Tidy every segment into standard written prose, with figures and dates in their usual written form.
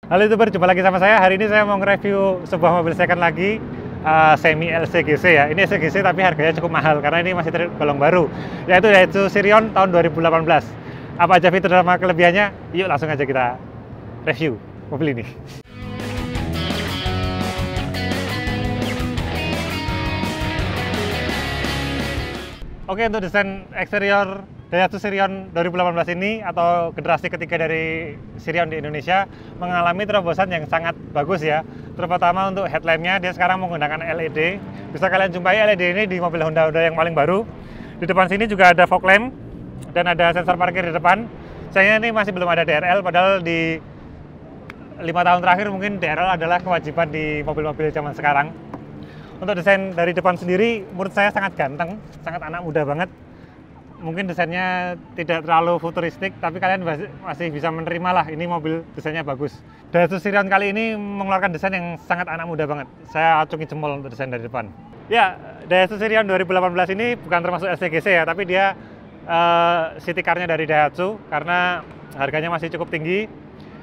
Halo YouTuber, jumpa lagi sama saya. Hari ini saya mau nge-review sebuah mobil second lagi, semi LCGC ya. Ini LCGC tapi harganya cukup mahal karena ini masih tergolong baru, yaitu Sirion tahun 2018. Apa aja fitur dan kelebihannya? Yuk langsung aja kita review mobil ini. Oke, untuk desain eksterior Daihatsu Sirion 2018 ini atau generasi ketiga dari Sirion di Indonesia mengalami terobosan yang sangat bagus ya. Terutama untuk headlampnya, dia sekarang menggunakan LED. Bisa kalian jumpai LED ini di mobil Honda yang paling baru. Di depan sini juga ada fog lamp dan ada sensor parkir di depan. Sayangnya ini masih belum ada DRL, padahal di 5 tahun terakhir mungkin DRL adalah kewajiban di mobil-mobil zaman sekarang. Untuk desain dari depan sendiri, menurut saya sangat ganteng, sangat anak muda banget. Mungkin desainnya tidak terlalu futuristik, tapi kalian masih bisa menerima lah, ini mobil desainnya bagus. Daihatsu Sirion kali ini mengeluarkan desain yang sangat anak muda banget. Saya acungi jempol untuk desain dari depan. Ya, Daihatsu Sirion 2018 ini bukan termasuk LCGC ya, tapi dia city car-nya dari Daihatsu, karena harganya masih cukup tinggi.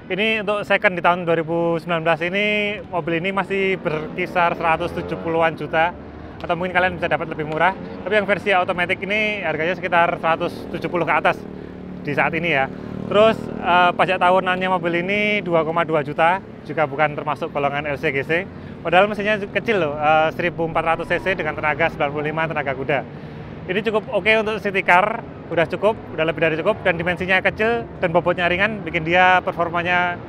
Ini untuk second di tahun 2019 ini, mobil ini masih berkisar 170-an juta, atau mungkin kalian bisa dapat lebih murah. Tapi yang versi automatic ini harganya sekitar 170 ke atas di saat ini ya. Terus pajak tahunannya mobil ini 2,2 juta, juga bukan termasuk golongan LCGC. Padahal mesinnya kecil loh, 1400 cc dengan tenaga 95 tenaga kuda. Ini cukup oke untuk city car, udah cukup, udah lebih dari cukup, dan dimensinya kecil dan bobotnya ringan, bikin dia performanya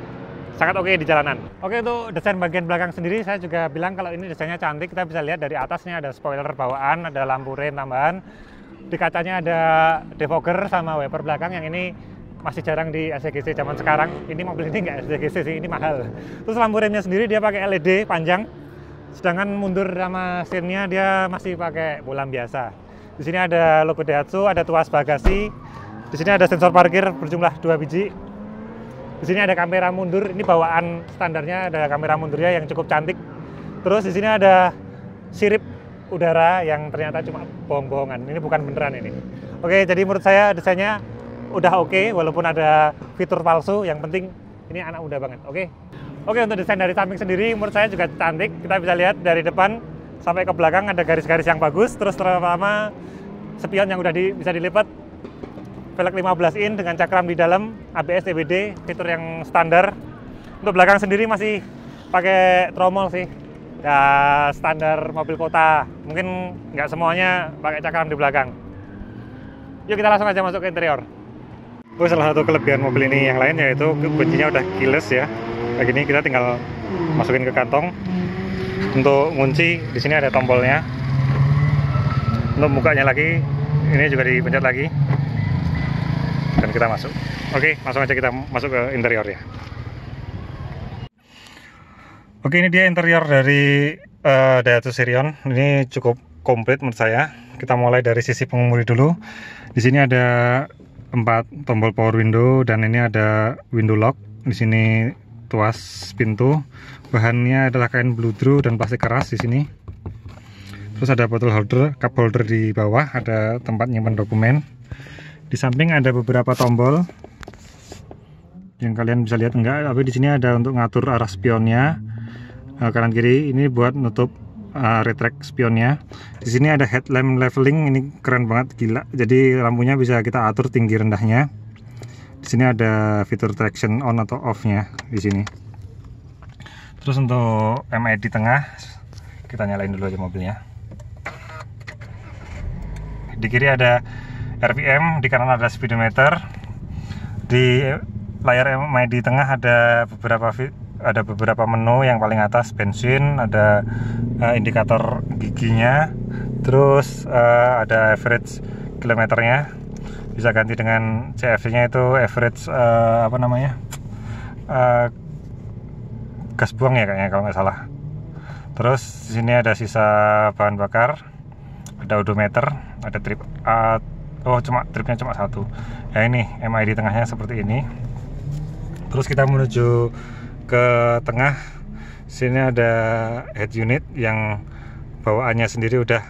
sangat oke di jalanan. Oke, untuk desain bagian belakang sendiri saya juga bilang kalau ini desainnya cantik. Kita bisa lihat dari atasnya ada spoiler bawaan, ada lampu rain tambahan, di kacanya ada defogger sama wiper belakang yang ini masih jarang di LCGC zaman sekarang. Ini mobil ini nggak LCGC sih, ini mahal. Terus lampu remnya sendiri dia pakai LED panjang, sedangkan mundur sama seatnya dia masih pakai bolam biasa. Di sini ada logo Daihatsu, ada tuas bagasi. Di sini ada sensor parkir berjumlah 2 biji. Di sini ada kamera mundur. Ini bawaan standarnya, ada kamera mundurnya yang cukup cantik. Terus di sini ada sirip udara yang ternyata cuma bohong-bohongan. Ini bukan beneran ini. Oke, jadi menurut saya desainnya udah oke, walaupun ada fitur palsu. Yang penting ini anak muda banget. Oke, untuk desain dari samping sendiri menurut saya juga cantik. Kita bisa lihat dari depan sampai ke belakang ada garis-garis yang bagus. Terus terutama spion yang udah bisa dilipat, velg 15 in dengan cakram di dalam, ABS EBD, fitur yang standar. Untuk belakang sendiri masih pakai tromol sih, ya standar mobil kota. Mungkin nggak semuanya pakai cakram di belakang. Yuk kita langsung aja masuk ke interior. Salah satu kelebihan mobil ini yang lain yaitu kuncinya udah keyless ya. Kayak gini kita tinggal masukin ke kantong. Untuk kunci di sini ada tombolnya. Untuk bukanya lagi, ini juga dipencet lagi dan kita masuk. Oke, langsung aja kita masuk ke interior ya. Oke, ini dia interior dari Daihatsu Sirion. Ini cukup komplit menurut saya. Kita mulai dari sisi pengemudi dulu. Di sini ada 4 tombol power window dan ini ada window lock. Di sini tuas pintu. Bahannya adalah kain bludru dan plastik keras di sini. Terus ada bottle holder, cup holder di bawah, ada tempat nyimpan dokumen. Di samping ada beberapa tombol yang kalian bisa lihat enggak, tapi di sini ada untuk ngatur arah spionnya, kanan kiri. Ini buat nutup retract spionnya. Di sini ada headlamp leveling, ini keren banget, gila. Jadi lampunya bisa kita atur tinggi rendahnya. Di sini ada fitur traction on atau off-nya di sini. Terus untuk MID tengah, kita nyalain dulu aja mobilnya. Di kiri ada RPM, di kanan ada speedometer. Di layar MID tengah ada beberapa menu. Yang paling atas bensin, ada indikator giginya, terus ada average kilometernya. Bisa ganti dengan CFC-nya, itu average gas buang ya kayaknya kalau nggak salah. Terus di sini ada sisa bahan bakar, ada odometer, ada trip. Tripnya cuma 1. Ya ini MID tengahnya seperti ini. Terus kita menuju ke tengah. Sini ada head unit yang bawaannya sendiri udah,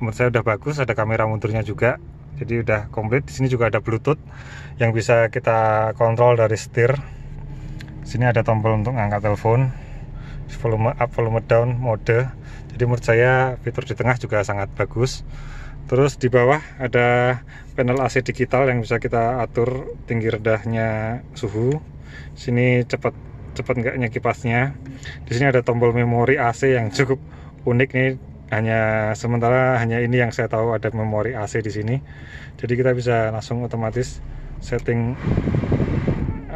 menurut saya udah bagus. Ada kamera mundurnya juga, jadi udah komplit. Di sini juga ada Bluetooth yang bisa kita kontrol dari setir. Sini ada tombol untuk ngangkat telepon, volume up, volume down, mode. Jadi menurut saya fitur di tengah juga sangat bagus. Terus di bawah ada panel AC digital yang bisa kita atur tinggi rendahnya suhu. Sini cepat enggaknya kipasnya. Di sini ada tombol memori AC yang cukup unik nih. Sementara hanya ini yang saya tahu ada memori AC di sini. Jadi kita bisa langsung otomatis setting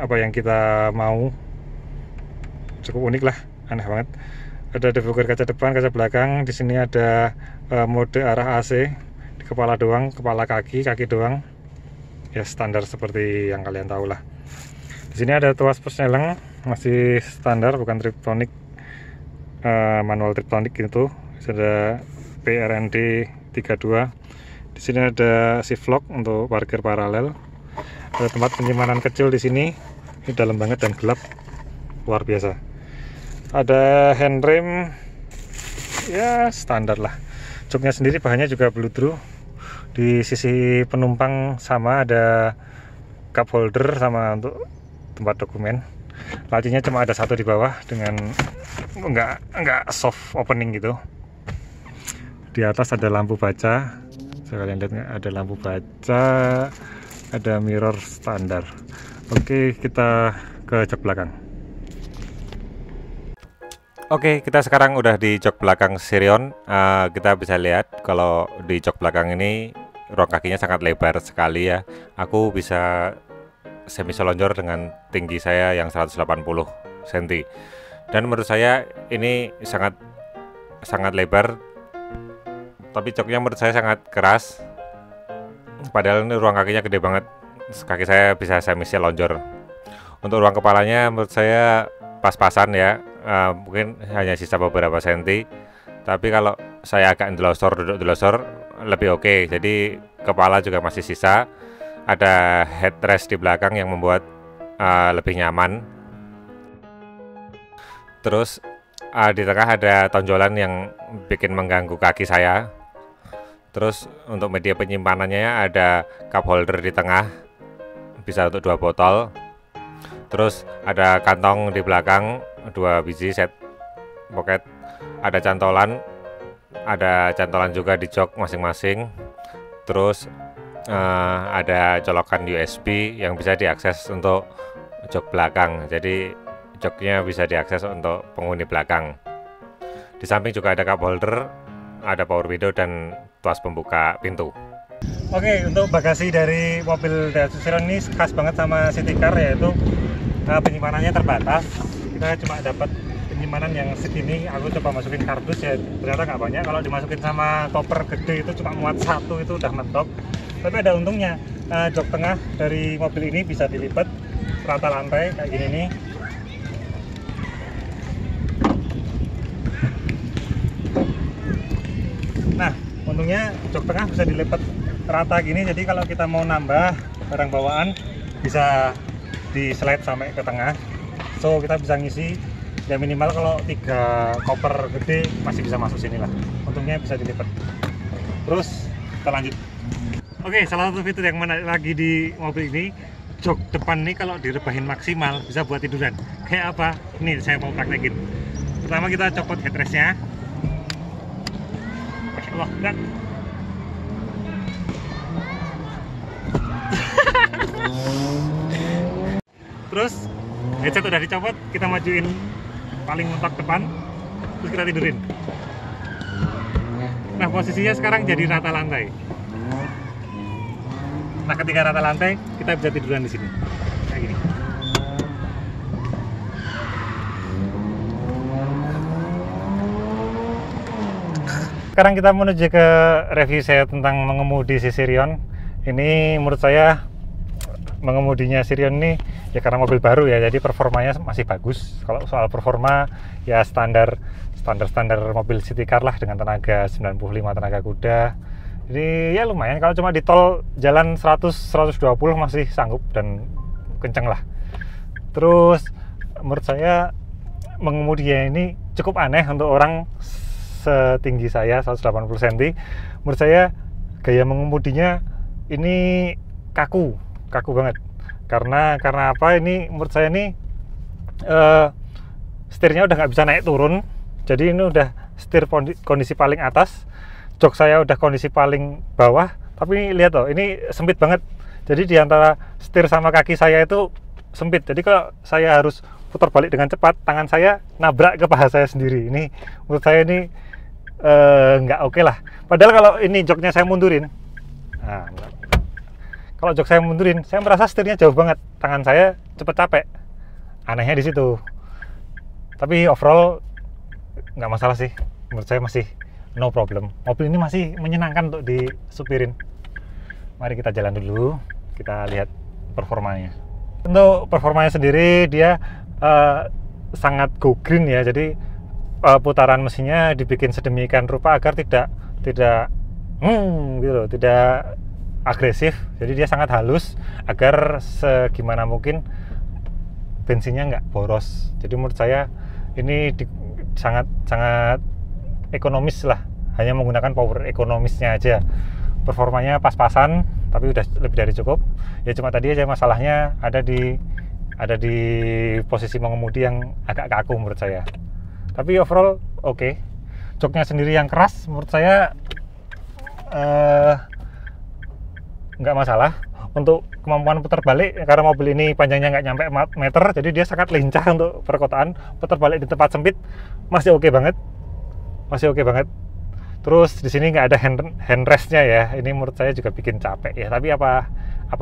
apa yang kita mau. Cukup unik lah, aneh banget. Ada debugger kaca depan, kaca belakang. Di sini ada mode arah AC di kepala doang, kepala kaki doang. Ya standar seperti yang kalian tahu lah. Di sini ada tuas persneleng, masih standar, bukan Triptonic, manual Triptonic gitu. Ada PRND 32. Di sini ada shift lock untuk parkir paralel. Ada tempat penyimpanan kecil di sini. Ini dalam banget dan gelap, luar biasa. Ada handrem, ya standar lah. Joknya sendiri bahannya juga bluedroo. Di sisi penumpang sama ada cup holder sama untuk tempat dokumen. Lacinya cuma ada satu di bawah dengan enggak soft opening gitu. Di atas ada lampu baca. Kalian lihat nggak? Ada lampu baca, ada mirror standar. Oke, kita ke jok belakang. Oke, kita sekarang udah di jok belakang Sirion. Kita bisa lihat kalau di jok belakang ini ruang kakinya sangat lebar sekali ya. Aku bisa semi selonjor dengan tinggi saya yang 180 cm. Dan menurut saya ini sangat lebar. Tapi joknya menurut saya sangat keras. Padahal ini ruang kakinya gede banget. Kaki saya bisa semi selonjor. Untuk ruang kepalanya menurut saya pas-pasan ya. Mungkin hanya sisa beberapa senti, tapi kalau saya agak duduk delosor lebih oke. Jadi kepala juga masih sisa. Ada headrest di belakang yang membuat lebih nyaman. Terus di tengah ada tonjolan yang bikin mengganggu kaki saya. Terus untuk media penyimpanannya ada cup holder di tengah, bisa untuk 2 botol. Terus ada kantong di belakang, 2 biji set pocket. Ada cantolan juga di jok masing-masing. Terus ada colokan USB yang bisa diakses untuk jok belakang. Jadi joknya bisa diakses untuk penghuni belakang. Di samping juga ada cup holder, ada power window dan tuas pembuka pintu. Oke, untuk bagasi dari mobil Daihatsu Sirion ini khas banget sama city car, yaitu penyimpanannya terbatas. Kita cuma dapat penyimpanan yang segini. Aku coba masukin kardus ya, ternyata nggak banyak. Kalau dimasukin sama koper gede itu cuma muat 1, itu udah mentok. Tapi ada untungnya, jok tengah dari mobil ini bisa dilipat rata lantai kayak gini nih. Nah, untungnya jok tengah bisa dilipat rata gini, jadi kalau kita mau nambah barang bawaan bisa di slide sampai ke tengah. So kita bisa ngisi ya minimal kalau 3 koper gede masih bisa masuk sini lah. Untungnya bisa dilipat. Terus kita lanjut. Oke, salah satu fitur yang menarik lagi di mobil ini, jok depan nih kalau direbahin maksimal bisa buat tiduran. Kayak apa? Nih saya mau praktekin. Pertama kita copot headrestnya. Masya Allah, berat. Terus headset udah dicopot, kita majuin paling mentok depan, terus kita tidurin. Nah, posisinya sekarang jadi rata lantai. Nah, ketika rata lantai, kita bisa tiduran di sini kayak gini. Sekarang kita menuju ke review saya tentang mengemudi si Sirion. Ini menurut saya mengemudinya Sirion ini ya karena mobil baru ya, jadi performanya masih bagus. Kalau soal performa ya standar mobil city car lah, dengan tenaga 95 tenaga kuda. Jadi ya lumayan, kalau cuma di tol jalan 100-120 masih sanggup dan kenceng lah. Terus menurut saya mengemudinya ini cukup aneh untuk orang setinggi saya 180 cm. Menurut saya gaya mengemudinya ini kaku banget. Karena apa, ini menurut saya ini setirnya udah nggak bisa naik turun. Jadi ini udah setir kondisi paling atas, jok saya udah kondisi paling bawah. Tapi ini lihat loh, ini sempit banget. Jadi di antara setir sama kaki saya itu sempit. Jadi kalau saya harus putar balik dengan cepat, tangan saya nabrak ke paha saya sendiri. Ini menurut saya ini nggak oke lah. Padahal kalau ini joknya saya mundurin, nah, kalau jok saya mundurin, saya merasa setirnya jauh banget, tangan saya cepet capek. Anehnya di situ. Tapi overall nggak masalah sih, menurut saya masih no problem. Mobil ini masih menyenangkan untuk disupirin. Mari kita jalan dulu, kita lihat performanya. Untuk performanya sendiri dia sangat go green ya, jadi putaran mesinnya dibikin sedemikian rupa agar tidak gitu, tidak agresif. Jadi dia sangat halus agar segimana mungkin bensinnya nggak boros. Jadi menurut saya ini sangat ekonomis lah, hanya menggunakan power ekonomisnya aja. Performanya pas-pasan, tapi udah lebih dari cukup. Ya cuma tadi aja masalahnya ada di posisi mengemudi yang agak kaku menurut saya. Tapi overall oke. Joknya sendiri yang keras menurut saya nggak masalah. Untuk kemampuan putar balik, karena mobil ini panjangnya nggak nyampe 4 meter, jadi dia sangat lincah untuk perkotaan. Putar balik di tempat sempit masih oke banget, Terus di sini nggak ada handrestnya ya, ini menurut saya juga bikin capek ya. Tapi apa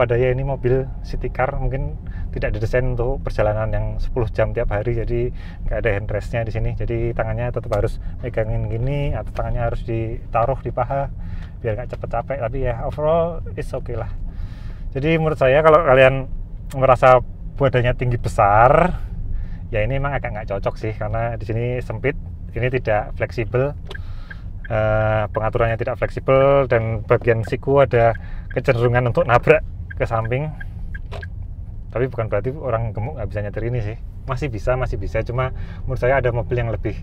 daya, ini mobil city car, mungkin tidak didesain untuk perjalanan yang 10 jam tiap hari, jadi nggak ada handrestnya di sini. Jadi tangannya tetap harus megangin gini, atau tangannya harus ditaruh di paha biar nggak cepet capek. Tapi ya overall it's okay lah. Jadi menurut saya kalau kalian merasa badannya tinggi besar, ya ini memang agak nggak cocok sih, karena di sini sempit, ini tidak fleksibel, pengaturannya tidak fleksibel, dan bagian siku ada kecenderungan untuk nabrak ke samping. Tapi bukan berarti orang gemuk nggak bisa nyetir ini sih, masih bisa. Cuma menurut saya ada mobil yang lebih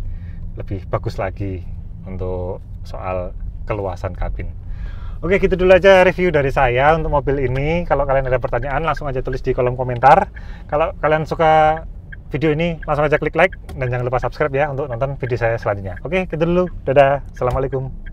bagus lagi untuk soal keluasan kabin. Oke, gitu dulu aja review dari saya untuk mobil ini. Kalau kalian ada pertanyaan, langsung aja tulis di kolom komentar. Kalau kalian suka video ini, langsung aja klik like, dan jangan lupa subscribe ya untuk nonton video saya selanjutnya. Oke, gitu dulu. Dadah. Assalamualaikum.